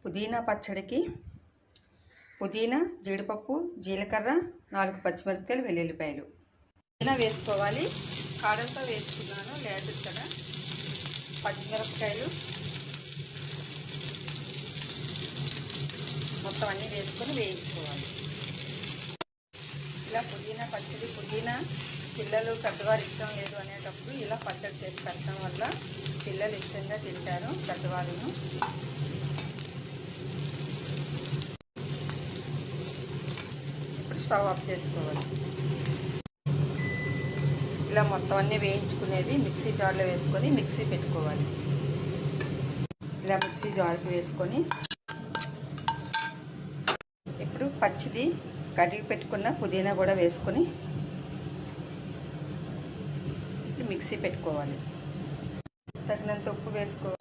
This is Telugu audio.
పుదీనా పచ్చడికి పుదీనా, జీడిపప్పు, జీలకర్ర, 4 పచ్చిమిరపకాయలు, వెల్లుల్లిపాయలు. పుదీనా వేసుకోవాలి. కారంతో వేసుకున్నాను, లేదు కదా. పచ్చిమిరపకాయలు మొత్తం అన్నీ వేసుకొని వేయించుకోవాలి. ఇలా పుదీనా పచ్చడి, పుదీనా పిల్లలు పెద్దవారు ఇష్టం లేదు అనేటప్పుడు ఇలా పచ్చడి చేసి పెట్టడం వల్ల పిల్లలు ఇష్టంగా తింటారు, పెద్దవాళ్ళను. ఇప్పుడు స్టవ్ ఆఫ్ చేసుకోవాలి. ఇలా మొత్తం అన్నీ వేయించుకునేవి మిక్సీ జార్లో వేసుకొని మిక్సీ పెట్టుకోవాలి. ఇలా మిక్సీ జార్కి వేసుకొని ఇప్పుడు పచ్చిది కడిగి పెట్టుకున్న పుదీనా కూడా వేసుకొని మిక్సీ పెట్టుకోవాలి. తగినంత ఉప్పు వేసుకోవాలి.